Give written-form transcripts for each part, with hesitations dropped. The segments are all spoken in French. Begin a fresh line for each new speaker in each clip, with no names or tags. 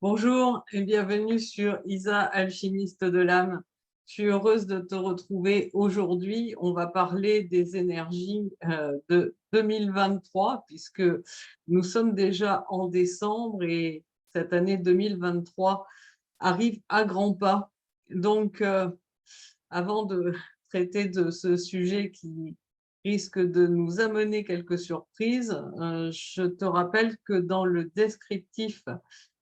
Bonjour et bienvenue sur Isa, alchimiste de l'âme. Je suis heureuse de te retrouver aujourd'hui. On va parler des énergies de 2023 puisque nous sommes déjà en décembre et cette année 2023 arrive à grands pas. Donc, avant de traiter de ce sujet qui risque de nous amener quelques surprises, je te rappelle que dans le descriptif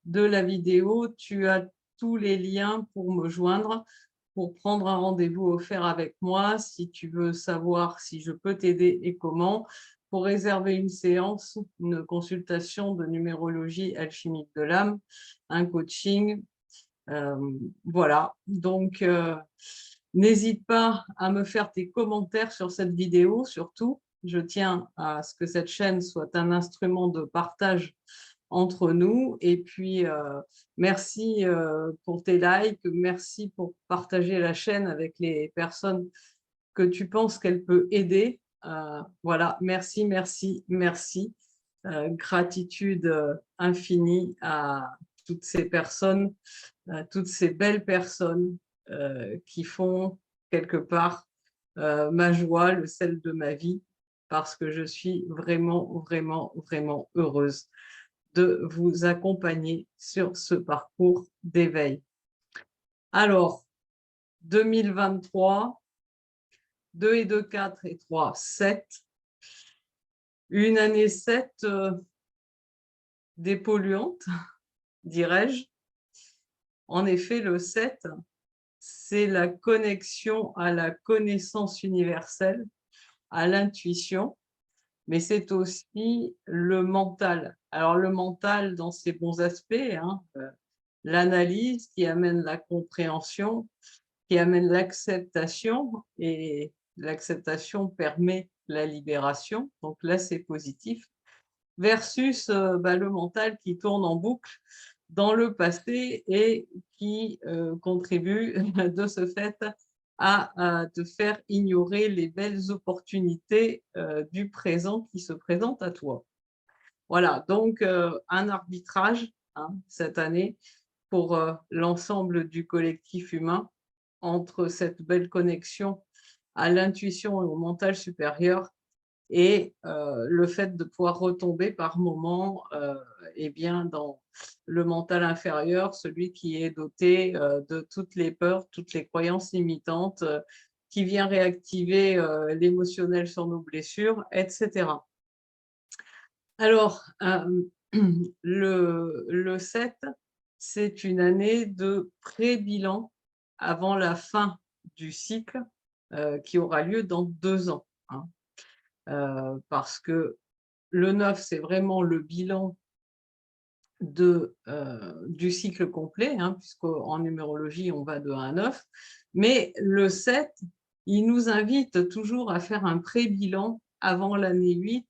de la vidéo, tu as tous les liens pour me joindre, pour prendre un rendez-vous offert avec moi, si tu veux savoir si je peux t'aider et comment, pour réserver une séance, une consultation de numérologie alchimique de l'âme, un coaching. Voilà, donc n'hésite pas à me faire tes commentaires sur cette vidéo, surtout. Je tiens à ce que cette chaîne soit un instrument de partage entre nous. Et puis, merci pour tes likes, merci pour partager la chaîne avec les personnes que tu penses qu'elle peut aider. Voilà, merci, merci, merci. Gratitude infinie à toutes ces personnes, à toutes ces belles personnes qui font quelque part ma joie, le sel de ma vie, parce que je suis vraiment, vraiment, vraiment heureuse de vous accompagner sur ce parcours d'éveil. Alors, 2023, 2 et 2, 4 et 3, 7. Une année 7 dépolluante, dirais-je. En effet, le 7, c'est la connexion à la connaissance universelle, à l'intuition, mais c'est aussi le mental. Alors, le mental dans ses bons aspects, hein, l'analyse qui amène la compréhension, qui amène l'acceptation, et l'acceptation permet la libération, donc là c'est positif, versus le mental qui tourne en boucle dans le passé et qui contribue de ce fait à te faire ignorer les belles opportunités du présent qui se présentent à toi. Voilà, donc un arbitrage cette année pour l'ensemble du collectif humain entre cette belle connexion à l'intuition et au mental supérieur et le fait de pouvoir retomber par moments eh bien, dans le mental inférieur, celui qui est doté de toutes les peurs, toutes les croyances limitantes, qui vient réactiver l'émotionnel sur nos blessures, etc. Alors, le 7, c'est une année de pré-bilan avant la fin du cycle qui aura lieu dans 2 ans. Parce que le 9, c'est vraiment le bilan du cycle complet, puisqu'en numérologie, on va de 1 à 9. Mais le 7, il nous invite toujours à faire un pré-bilan avant l'année 8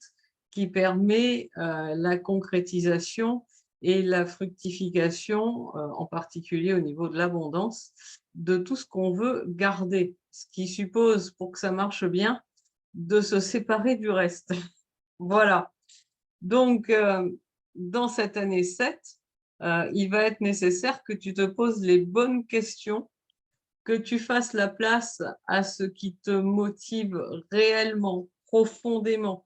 qui permet la concrétisation et la fructification, en particulier au niveau de l'abondance, de tout ce qu'on veut garder. Ce qui suppose, pour que ça marche bien, de se séparer du reste. Voilà. Donc, dans cette année 7, il va être nécessaire que tu te poses les bonnes questions, que tu fasses la place à ce qui te motive réellement, profondément,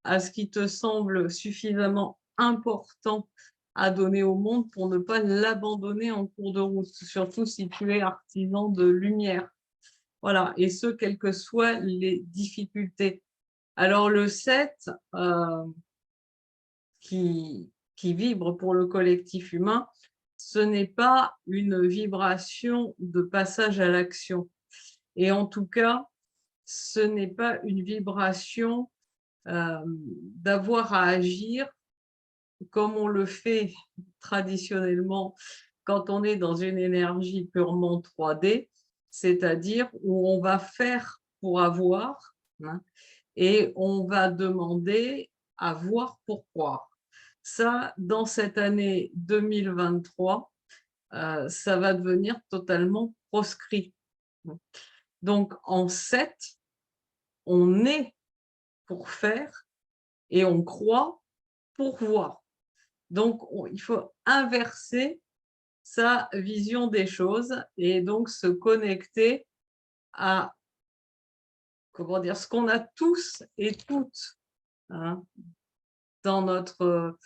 à ce qui te semble suffisamment important à donner au monde pour ne pas l'abandonner en cours de route, surtout si tu es artisan de lumière. Voilà, et ce, quelles que soient les difficultés. Alors le 7, qui vibre pour le collectif humain, ce n'est pas une vibration de passage à l'action. Et en tout cas, ce n'est pas une vibration d'avoir à agir comme on le fait traditionnellement quand on est dans une énergie purement 3D, c'est-à-dire où on va faire pour avoir, et on va demander à voir pour croire. Ça, dans cette année 2023, ça va devenir totalement proscrit. Donc, en 7, on est pour faire et on croit pour voir. Donc, il faut inverser sa vision des choses et donc se connecter à, comment dire, ce qu'on a tous et toutes, hein, dans notre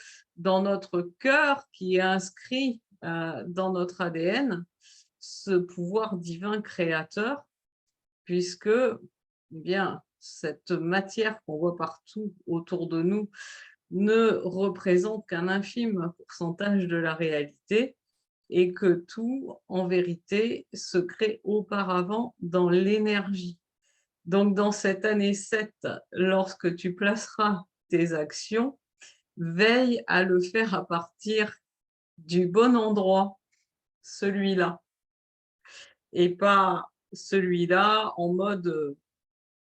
cœur qui est inscrit dans notre ADN, ce pouvoir divin créateur, puisque eh bien, cette matière qu'on voit partout autour de nous ne représente qu'un infime pourcentage de la réalité et que tout, en vérité, se crée auparavant dans l'énergie. Donc, dans cette année 7, lorsque tu placeras tes actions, veille à le faire à partir du bon endroit, celui-là, et pas celui-là en mode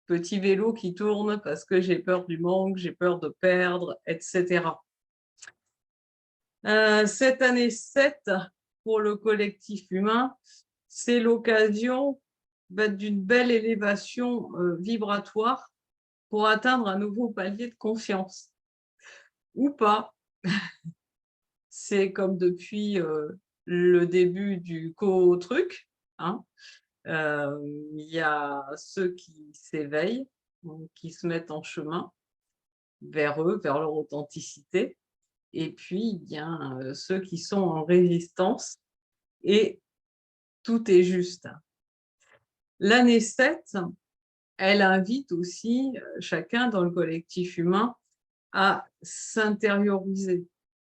petit vélo qui tourne parce que j'ai peur du manque, j'ai peur de perdre, etc. Cette année 7, pour le collectif humain, c'est l'occasion d'une belle élévation vibratoire pour atteindre un nouveau palier de confiance. Ou pas. C'est comme depuis le début du co-truc, hein. Il y a ceux qui s'éveillent, qui se mettent en chemin vers eux, vers leur authenticité, et puis il y a ceux qui sont en résistance, et tout est juste. L'année 7, elle invite aussi chacun dans le collectif humain à s'intérioriser,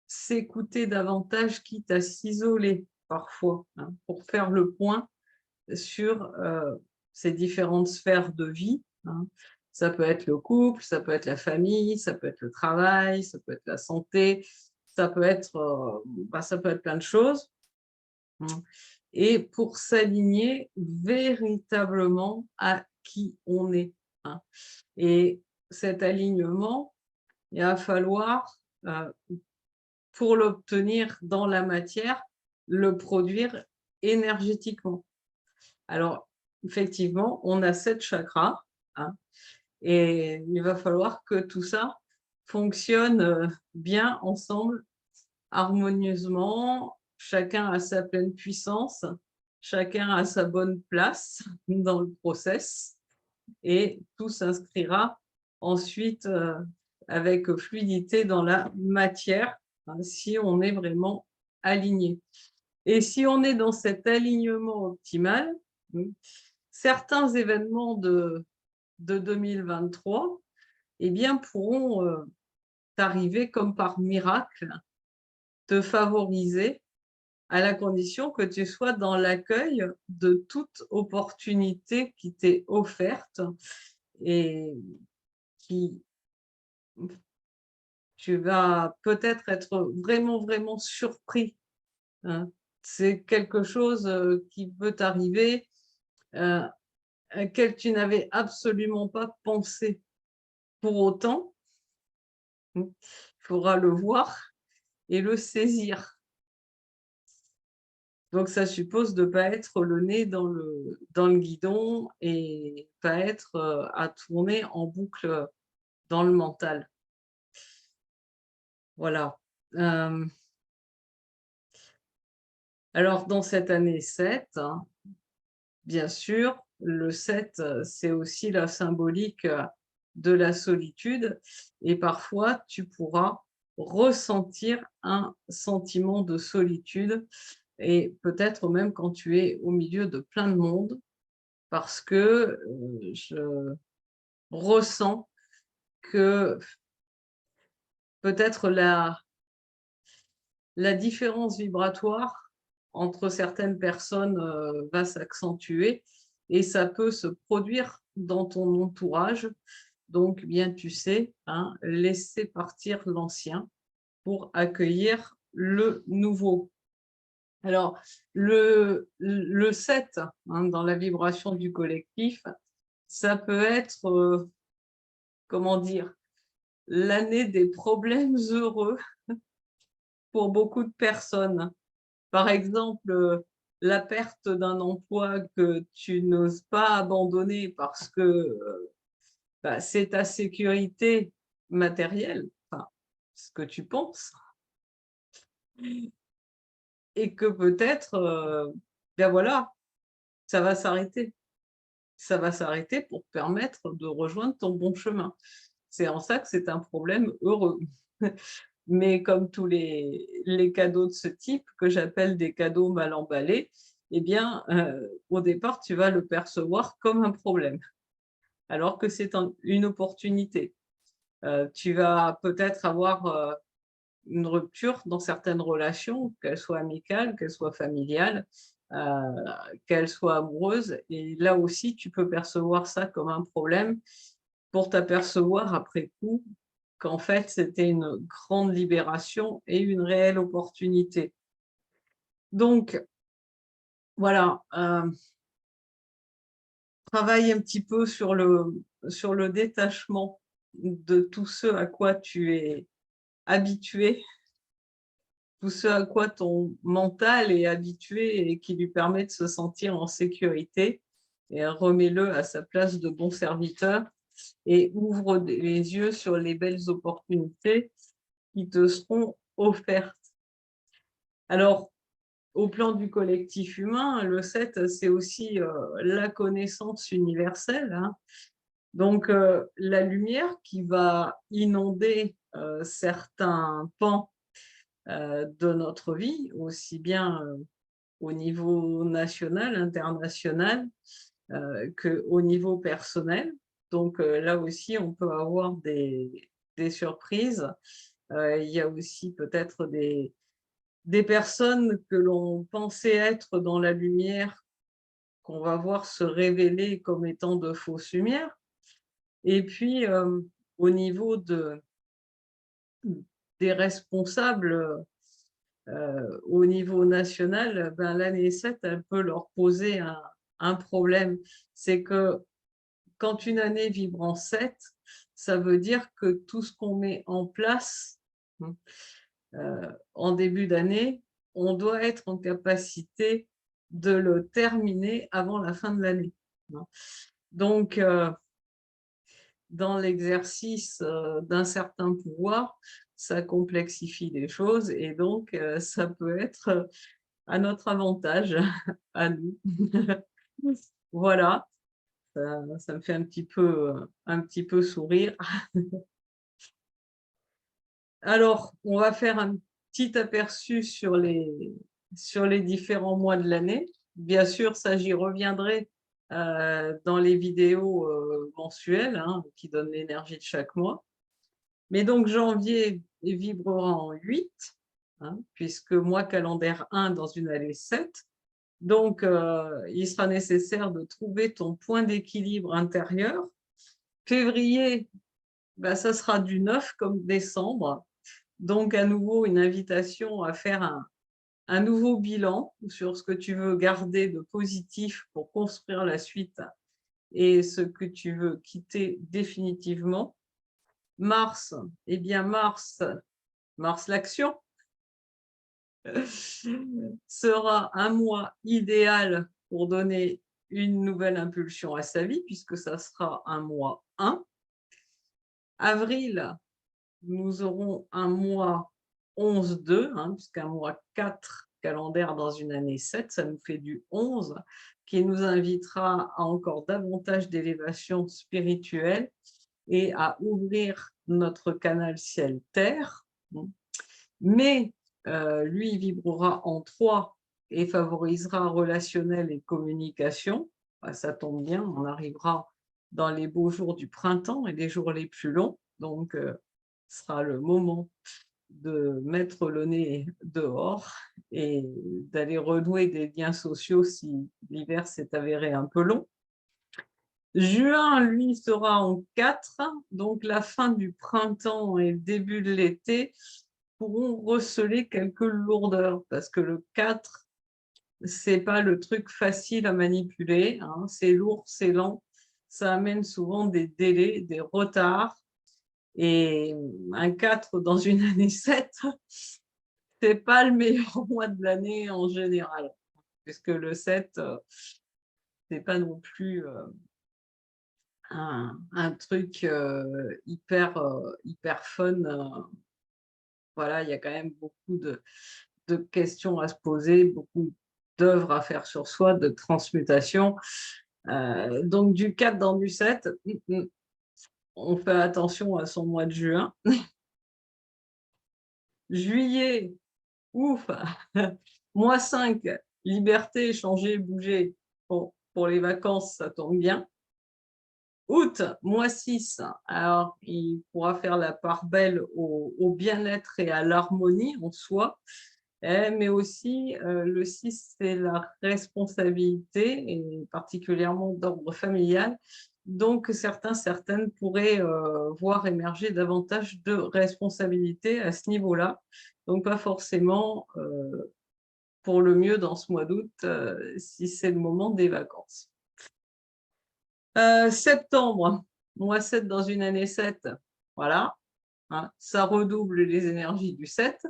s'écouter davantage, quitte à s'isoler parfois, hein, pour faire le point sur ces différentes sphères de vie, hein. Ça peut être le couple, ça peut être la famille, ça peut être le travail, ça peut être la santé, ça peut être plein de choses, hein. Et pour s'aligner véritablement à qui on est, hein. Et cet alignement, il va falloir, pour l'obtenir dans la matière, le produire énergétiquement. Alors, effectivement, on a 7 chakras, hein, et il va falloir que tout ça fonctionne bien ensemble, harmonieusement, chacun a sa pleine puissance, chacun a sa bonne place dans le process, et tout s'inscrira ensuite avec fluidité dans la matière, hein, si on est vraiment aligné. Et si on est dans cet alignement optimal, certains événements de 2023 eh bien, pourront t'arriver comme par miracle, te favoriser, à la condition que tu sois dans l'accueil de toute opportunité qui t'est offerte et qui, tu vas peut-être être vraiment, vraiment surpris, hein. C'est quelque chose qui peut t'arriver, auquel tu n'avais absolument pas pensé. Pour autant, il faudra le voir et le saisir. Donc ça suppose de ne pas être le nez dans le guidon et pas être à tourner en boucle dans le mental. Voilà. Alors dans cette année 7, hein, bien sûr, le 7, c'est aussi la symbolique de la solitude, et parfois tu pourras ressentir un sentiment de solitude, et peut-être même quand tu es au milieu de plein de monde, parce que je ressens que peut-être la différence vibratoire entre certaines personnes va s'accentuer, et ça peut se produire dans ton entourage. Donc, bien, tu sais, hein, laisser partir l'ancien pour accueillir le nouveau. Alors, le 7, hein, dans la vibration du collectif, ça peut être, comment dire, l'année des problèmes heureux pour beaucoup de personnes. Par exemple, la perte d'un emploi que tu n'oses pas abandonner parce que c'est ta sécurité matérielle, enfin, ce que tu penses. et que peut-être, ben voilà, ça va s'arrêter. Ça va s'arrêter pour te permettre de rejoindre ton bon chemin. C'est en ça que c'est un problème heureux. Mais comme tous les cadeaux de ce type, que j'appelle des cadeaux mal emballés, eh bien, au départ, tu vas le percevoir comme un problème, alors que c'est une opportunité. Tu vas peut-être avoir, une rupture dans certaines relations, qu'elles soient amicales, qu'elles soient familiales, heu, qu'elles soient amoureuses et là aussi, tu peux percevoir ça comme un problème pour t'apercevoir après coup qu'en fait, c'était une grande libération et une réelle opportunité. Donc voilà, travaille un petit peu sur le détachement de tout ce à quoi tu es habitué, tout ce à quoi ton mental est habitué et qui lui permet de se sentir en sécurité et remets-le à sa place de bon serviteur et ouvre les yeux sur les belles opportunités qui te seront offertes. Alors, au plan du collectif humain, le 7, c'est aussi, la connaissance universelle, hein. Donc, la lumière qui va inonder, certains pans, de notre vie, aussi bien, au niveau national, international, qu'au niveau personnel. Donc, là aussi, on peut avoir des surprises. Il y a aussi peut-être des personnes que l'on pensait être dans la lumière, qu'on va voir se révéler comme étant de fausses lumières. Et puis, au niveau des responsables, au niveau national, ben, l'année 7, elle peut leur poser un problème. C'est que quand une année vibre en 7, ça veut dire que tout ce qu'on met en place, mmh, en début d'année, on doit être en capacité de le terminer avant la fin de l'année, hein. Donc, dans l'exercice, d'un certain pouvoir, ça complexifie les choses et donc, ça peut être, à notre avantage, à nous. Voilà, ça me fait un petit peu sourire. Alors, on va faire un petit aperçu sur les différents mois de l'année. Bien sûr, ça, j'y reviendrai, dans les vidéos, mensuelles, hein, qui donnent l'énergie de chaque mois. Mais donc janvier, il vibrera en 8, hein, puisque mois calendaire 1 dans une année 7. Donc, il sera nécessaire de trouver ton point d'équilibre intérieur. Février, bah, ça sera du 9 comme décembre. Donc à nouveau, une invitation à faire un nouveau bilan sur ce que tu veux garder de positif pour construire la suite et ce que tu veux quitter définitivement. Mars, eh bien Mars l'action, sera un mois idéal pour donner une nouvelle impulsion à sa vie puisque ça sera un mois 1. Avril, nous aurons un mois 11-2, hein, puisqu'un mois 4 calendaire dans une année 7, ça nous fait du 11, qui nous invitera à encore davantage d'élévation spirituelle et à ouvrir notre canal ciel-terre. Mais lui, il vibrera en 3 et favorisera relationnel et communication. Bah, ça tombe bien, on arrivera dans les beaux jours du printemps et les jours les plus longs. Donc, ce sera le moment de mettre le nez dehors et d'aller renouer des liens sociaux si l'hiver s'est avéré un peu long. Juin, lui, sera en 4, donc la fin du printemps et le début de l'été pourront receler quelques lourdeurs parce que le 4, c'est pas le truc facile à manipuler, hein, c'est lourd, c'est lent, ça amène souvent des délais, des retards et un 4 dans une année 7, c'est pas le meilleur mois de l'année en général, puisque le 7, c'est pas non plus, un truc, hyper fun, voilà, il y a quand même beaucoup de questions à se poser, beaucoup d'œuvres à faire sur soi, de transmutation. Donc du 4 dans du 7, on fait attention à son mois de juin. Juillet, ouf, mois 5, liberté, changer, bouger. Bon, pour les vacances, ça tombe bien. Août, mois 6, alors il pourra faire la part belle au bien-être et à l'harmonie en soi, mais aussi le 6, c'est la responsabilité et particulièrement d'ordre familial. Donc certaines pourraient voir émerger davantage de responsabilités à ce niveau-là. Donc pas forcément pour le mieux dans ce mois d'août si c'est le moment des vacances. Septembre, mois 7 dans une année 7, voilà, hein, ça redouble les énergies du 7.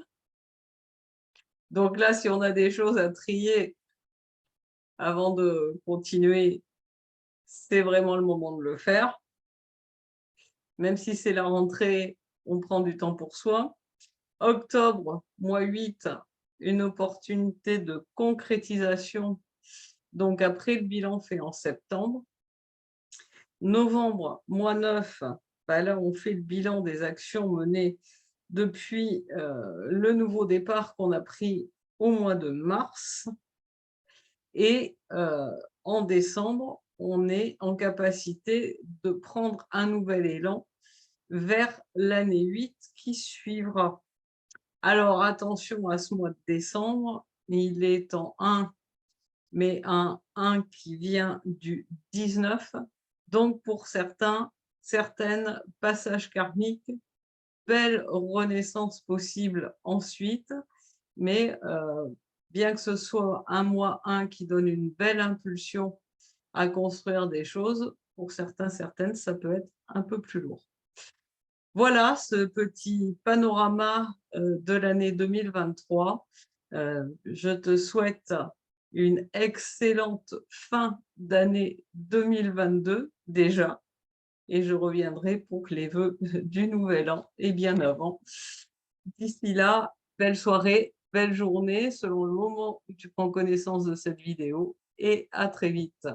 Donc là, si on a des choses à trier avant de continuer, c'est vraiment le moment de le faire. Même si c'est la rentrée, on prend du temps pour soi. Octobre, mois 8, une opportunité de concrétisation, donc après le bilan fait en septembre. Novembre, mois 9, bah là, on fait le bilan des actions menées depuis le nouveau départ qu'on a pris au mois de mars. Et en décembre, on est en capacité de prendre un nouvel élan vers l'année 8 qui suivra. Alors attention à ce mois de décembre, il est en 1, mais un 1 qui vient du 19. Donc pour certaines, passage karmique, belle renaissance possible ensuite, mais bien que ce soit un mois 1 qui donne une belle impulsion à construire des choses, pour certaines, ça peut être un peu plus lourd. Voilà ce petit panorama de l'année 2023. Je te souhaite une excellente fin d'année 2022 déjà, et je reviendrai pour les vœux du nouvel an et bien avant. D'ici là, belle soirée, belle journée selon le moment où tu prends connaissance de cette vidéo, et à très vite.